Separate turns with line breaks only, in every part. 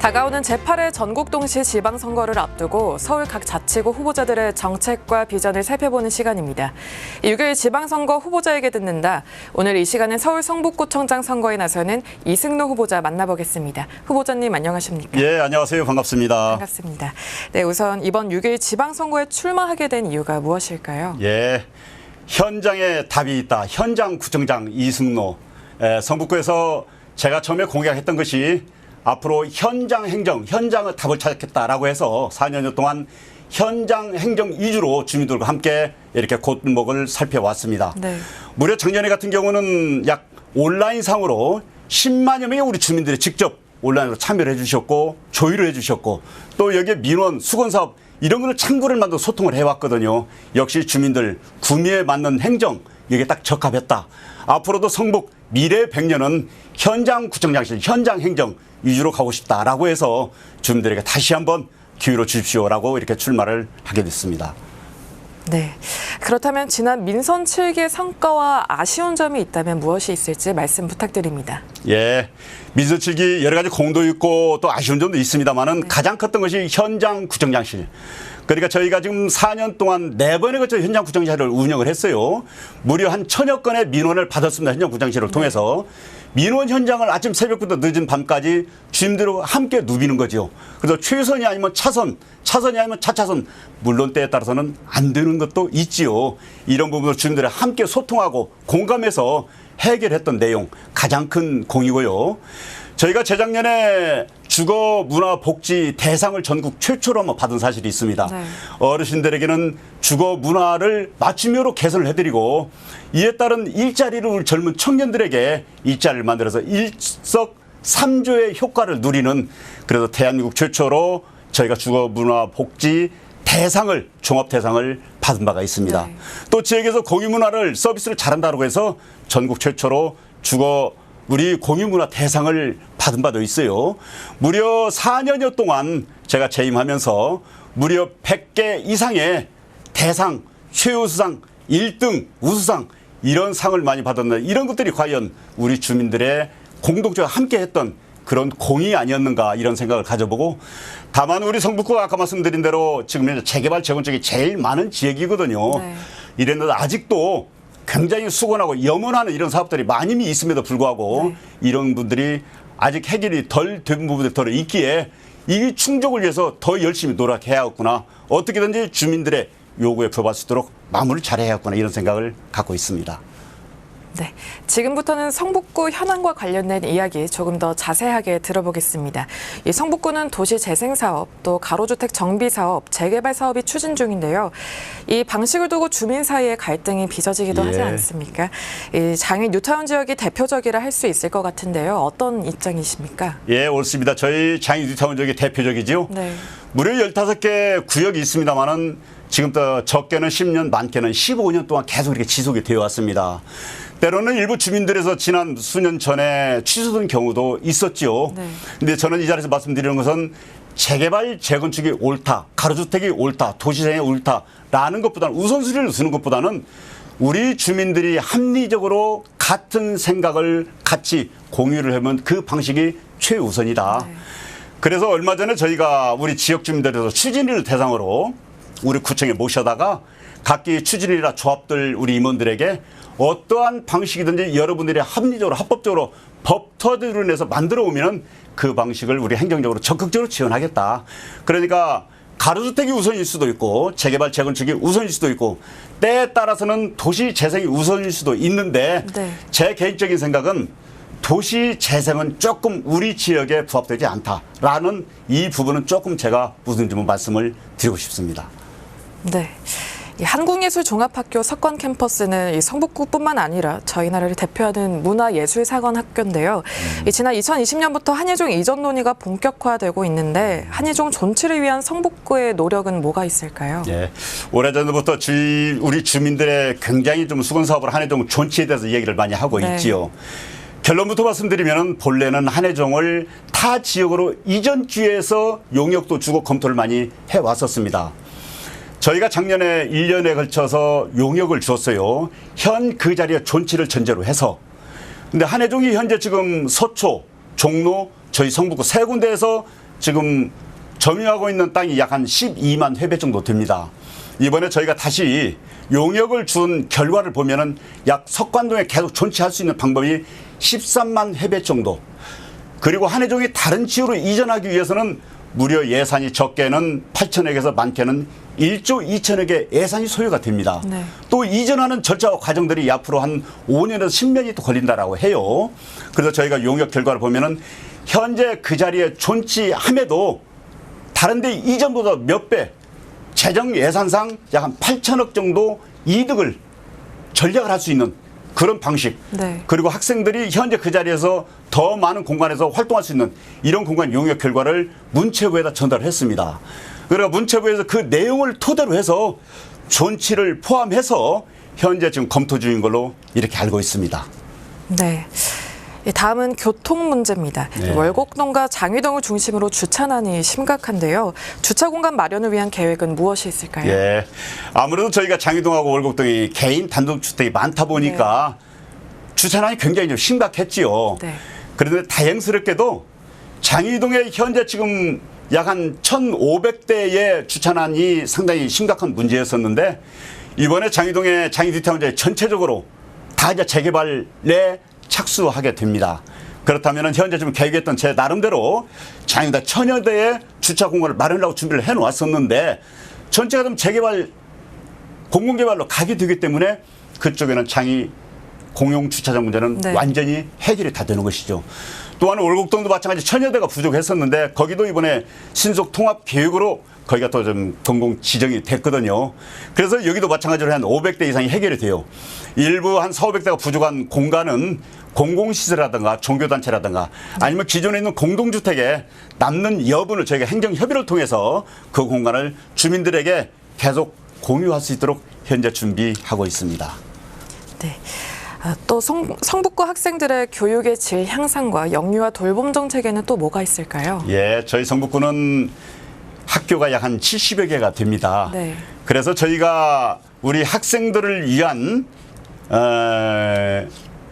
다가오는 제8회 전국동시 지방선거를 앞두고 서울 각 자치구 후보자들의 정책과 비전을 살펴보는 시간입니다. 6일 지방선거 후보자에게 듣는다. 오늘 이 시간은 서울 성북구청장 선거에 나서는 이승노 후보자 만나보겠습니다. 후보자님 안녕하십니까?
예, 안녕하세요. 반갑습니다.
반갑습니다. 네, 우선 이번 6일 지방선거에 출마하게 된 이유가 무엇일까요?
예, 현장에 답이 있다. 현장구청장 이승노. 성북구에서 제가 처음에 공약했던 것이 앞으로 현장 행정, 현장의 답을 찾겠다라고 해서 4년여 동안 현장 행정 위주로 주민들과 함께 이렇게 골목을 살펴왔습니다.
네.
무려 작년에 같은 경우는 약 온라인상으로 10만여 명의 우리 주민들이 직접 온라인으로 참여를 해주셨고 조율을 해주셨고 또 여기에 민원, 수건사업 이런 거를 창구를 만들어 소통을 해왔거든요. 역시 주민들 구미에 맞는 행정 이게 딱 적합했다. 앞으로도 성북 미래 100년은 현장구청장실, 현장행정 위주로 가고 싶다라고 해서 주민들에게 다시 한번 기회를 주십시오라고 이렇게 출마를 하게 됐습니다.
네. 그렇다면 지난 민선 7기 성과와 아쉬운 점이 있다면 무엇이 있을지 말씀 부탁드립니다.
예. 민선 7기 여러 가지 공도 있고 또 아쉬운 점도 있습니다만은 가장 컸던 것이 현장구청장실. 그러니까 저희가 지금 4년 동안 4번에 걸쳐 현장구청장실을 운영을 했어요. 무려 한 1000여 건의 민원을 받았습니다. 현장구청장실을 통해서. 민원 현장을 아침 새벽부터 늦은 밤까지 주민들과 함께 누비는 거죠. 그래서 최선이 아니면 차선, 차선이 아니면 차차선, 물론 때에 따라서는 안 되는 것도 있지요. 이런 부분을 주민들과 함께 소통하고 공감해서 해결했던 내용 가장 큰 공이고요. 저희가 재작년에 주거문화복지 대상을 전국 최초로 한번 받은 사실이 있습니다.
네.
어르신들에게는 주거문화를 맞춤형으로 개선을 해드리고 이에 따른 일자리를 우리 젊은 청년들에게 일자리를 만들어서 일석삼조의 효과를 누리는 그래서 대한민국 최초로 저희가 주거문화복지 대상을 종합대상을 받은 바가 있습니다.
네.
또 지역에서 공유문화를 서비스를 잘한다고 해서 전국 최초로 우리 공유문화 대상을 받은 바도 있어요. 무려 4년여 동안 제가 재임하면서 무려 100개 이상의 대상, 최우수상, 1등, 우수상 이런 상을 많이 받았는데 이런 것들이 과연 우리 주민들의 공동체와 함께했던 그런 공이 아니었는가 이런 생각을 가져보고 다만 우리 성북구가 아까 말씀드린 대로 지금 재개발 재건축이 제일 많은 지역이거든요.
네.
이랬는데 아직도 굉장히 수곤하고 염원하는 이런 사업들이 많이 있음에도 불구하고
네.
이런 분들이 아직 해결이 덜 된 부분들이 더 있기에 이 충족을 위해서 더 열심히 노력해야겠구나. 어떻게든지 주민들의 요구에 부합할 수 있도록 마무리를 잘해야겠구나 이런 생각을 갖고 있습니다.
네, 지금부터는 성북구 현안과 관련된 이야기 조금 더 자세하게 들어보겠습니다. 이 성북구는 도시재생사업, 또 가로주택 정비사업, 재개발 사업이 추진 중인데요. 이 방식을 두고 주민 사이에 갈등이 빚어지기도 하지 않습니까? 이 장애 뉴타운 지역이 대표적이라 할 수 있을 것 같은데요. 어떤 입장이십니까?
예, 옳습니다. 저희 장애 뉴타운 지역이 대표적이죠.
네.
무려 15개 구역이 있습니다만은 지금부터 적게는 10년, 많게는 15년 동안 계속 이렇게 지속이 되어 왔습니다. 때로는 일부 주민들에서 지난 수년 전에 취소된 경우도 있었지요.
네.
근데 저는 이 자리에서 말씀드리는 것은 재개발, 재건축이 옳다, 가로주택이 옳다, 도시생이 옳다라는 것보다는 우선순위를 두는 것보다는 우리 주민들이 합리적으로 같은 생각을 같이 공유를 하면 그 방식이 최우선이다.
네.
그래서 얼마 전에 저희가 우리 지역 주민들에서 추진위를 대상으로 우리 구청에 모셔다가 각기 추진위나 조합들 우리 임원들에게 어떠한 방식이든지 여러분들이 합리적으로 합법적으로 법터들을 내서 만들어 오면 그 방식을 우리 행정적으로 적극적으로 지원하겠다. 그러니까 가로주택이 우선일 수도 있고 재개발 재건축이 우선일 수도 있고 때에 따라서는 도시 재생이 우선일 수도 있는데
네.
제 개인적인 생각은 도시 재생은 조금 우리 지역에 부합되지 않다라는 이 부분은 조금 제가 무슨 좀 말씀을 드리고 싶습니다.
네. 이 한국예술종합학교 석권 캠퍼스는 이 성북구뿐만 아니라 저희 나라를 대표하는 문화예술사관학교인데요. 이 지난 2020년부터 한예종 이전 논의가 본격화되고 있는데 한예종 존치를 위한 성북구의 노력은 뭐가 있을까요?
예, 오래전부터 우리 주민들의 굉장히 좀 수건 사업을 한예종 존치에 대해서 얘기를 많이 하고
네.
있지요. 결론부터 말씀드리면 본래는 한예종을 타 지역으로 이전 기회에서 용역도 주고 검토를 많이 해왔었습니다. 저희가 작년에 1년에 걸쳐서 용역을 줬어요. 현 그 자리에 존치를 전제로 해서. 근데 한예종이 현재 지금 서초, 종로, 저희 성북구 세 군데에서 지금 점유하고 있는 땅이 약 한 12만 회배 정도 됩니다. 이번에 저희가 다시 용역을 준 결과를 보면은 약 석관동에 계속 존치할 수 있는 방법이 13만 회배 정도. 그리고 한해종이 다른 지역으로 이전하기 위해서는 무려 예산이 적게는 8천억에서 많게는 1조 2천억의 예산이 소요가 됩니다.
네.
또 이전하는 절차와 과정들이 앞으로 한 5년에서 10년이 또 걸린다라고 해요. 그래서 저희가 용역 결과를 보면은 현재 그 자리에 존치함에도 다른 데 이전보다 몇 배, 재정 예산상 약 한 8천억 정도 이득을 전략을 할 수 있는 그런 방식.
네.
그리고 학생들이 현재 그 자리에서 더 많은 공간에서 활동할 수 있는 이런 공간 용역 결과를 문체부에다 전달을 했습니다. 그러니까 문체부에서 그 내용을 토대로 해서 존치를 포함해서 현재 지금 검토 중인 걸로 이렇게 알고 있습니다.
네. 다음은 교통 문제입니다.
네.
월곡동과 장위동을 중심으로 주차난이 심각한데요. 주차 공간 마련을 위한 계획은 무엇이 있을까요?
예. 아무래도 저희가 장위동하고 월곡동이 개인 단독주택이 많다 보니까 주차난이 굉장히 좀 심각했지요.
네.
그런데 다행스럽게도 장위동에 현재 지금 약 한 1,500대의 주차난이 상당히 심각한 문제였었는데 이번에 장위동의 장위디타운제 전체적으로 다 이제 재개발에 착수하게 됩니다. 그렇다면 현재 좀 계획했던 제 나름대로 장위동 1,000여 대의 주차 공간을 마련하려고 준비를 해놓았었는데 전체가 좀 재개발 공공개발로 가게 되기 때문에 그쪽에는 장위 공용 주차장 문제는
네.
완전히 해결이 다 되는 것이죠. 또한 월곡동도 마찬가지 1,000여 대가 부족했었는데 거기도 이번에 신속 통합 계획으로 거기가 또 좀 공공 지정이 됐거든요. 그래서 여기도 마찬가지로 한 500대 이상이 해결이 돼요. 일부 한 4,500대가 부족한 공간은 공공시설이라든가 종교단체라든가 아니면 기존에 있는 공동주택에 남는 여분을 저희가 행정협의를 통해서 그 공간을 주민들에게 계속 공유할 수 있도록 현재 준비하고 있습니다.
네. 또 성북구 학생들의 교육의 질 향상과 영유아 돌봄 정책에는 또 뭐가 있을까요?
예, 저희 성북구는 학교가 약 한 70여 개가 됩니다.
네.
그래서 저희가 우리 학생들을 위한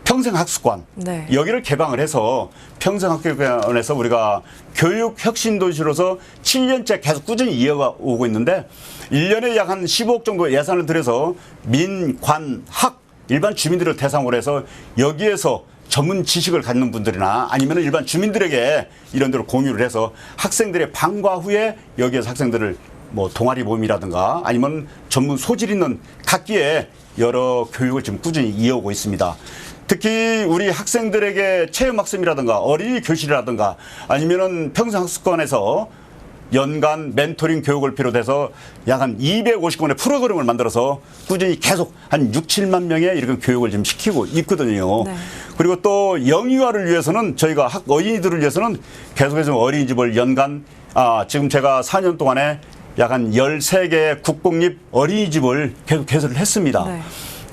평생학습관
네.
여기를 개방을 해서 평생학습관에서 우리가 교육혁신도시로서 7년째 계속 꾸준히 이어오고 있는데 1년에 약 한 15억 정도 예산을 들여서 민, 관, 학 일반 주민들을 대상으로 해서 여기에서 전문 지식을 갖는 분들이나 아니면 일반 주민들에게 이런 데로 공유를 해서 학생들의 방과 후에 여기에서 학생들을 뭐 동아리 모임이라든가 아니면 전문 소질 있는 각기의 여러 교육을 지금 꾸준히 이어오고 있습니다. 특히 우리 학생들에게 체험학습이라든가 어린이 교실이라든가 아니면은 평생학습관에서 연간 멘토링 교육을 비롯해서 약 한 250건의 프로그램을 만들어서 꾸준히 계속 한 6, 7만 명의 이런 교육을 지금 시키고 있거든요.
네.
그리고 또 영유아를 위해서는 저희가 어린이들을 위해서는 계속해서 어린이집을 연간 지금 제가 4년 동안에 약 한 13개의 국공립 어린이집을 계속 개설을 했습니다.
네.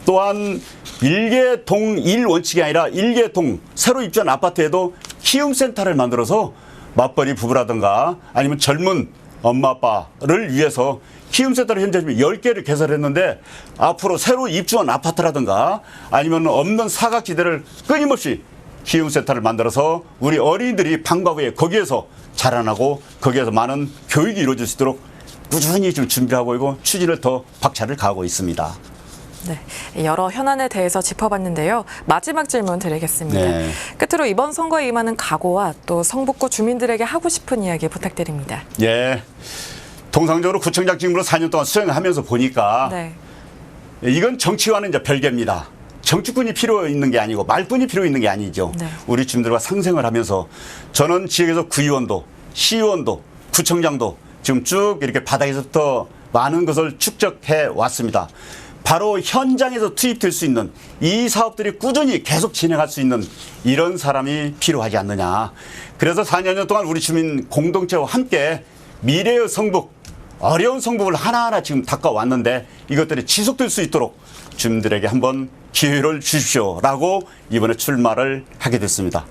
또한 일개동 1원칙이 아니라 일개동 새로 입주한 아파트에도 키움센터를 만들어서 맞벌이 부부라든가 아니면 젊은 엄마 아빠를 위해서 키움센터를 현재 10개를 개설했는데 앞으로 새로 입주한 아파트라든가 아니면 없는 사각지대를 끊임없이 키움센터를 만들어서 우리 어린이들이 방과 후에 거기에서 자라나고 거기에서 많은 교육이 이루어질 수 있도록 꾸준히 좀 준비하고 있고 추진을 더 박차를 가하고 있습니다.
네, 여러 현안에 대해서 짚어봤는데요. 마지막 질문 드리겠습니다.
네.
끝으로 이번 선거에 임하는 각오와 또 성북구 주민들에게 하고 싶은 이야기 부탁드립니다.
예. 통상적으로 구청장 직무로 4년 동안 수행하면서 보니까
네.
이건 정치와는 이제 별개입니다. 정치꾼이 필요 있는 게 아니고 말뿐이 필요 있는 게 아니죠.
네.
우리 주민들과 상생을 하면서 저는 지역에서 구의원도, 시의원도, 구청장도 지금 쭉 이렇게 바닥에서부터 많은 것을 축적해 왔습니다. 바로 현장에서 투입될 수 있는 이 사업들이 꾸준히 계속 진행할 수 있는 이런 사람이 필요하지 않느냐. 그래서 4년 동안 우리 주민 공동체와 함께 미래의 성북, 어려운 성북을 하나하나 지금 닦아왔는데 이것들이 지속될 수 있도록 주민들에게 한번 기회를 주십시오라고 이번에 출마를 하게 됐습니다.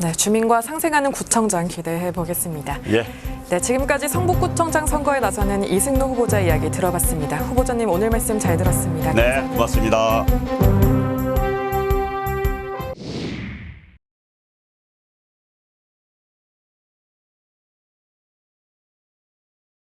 네, 주민과 상생하는 구청장 기대해 보겠습니다.
예.
네, 지금까지 성북구청장 선거에 나서는 이승로 후보자 이야기 들어봤습니다. 후보자님 오늘 말씀 잘 들었습니다.
네, 고맙습니다.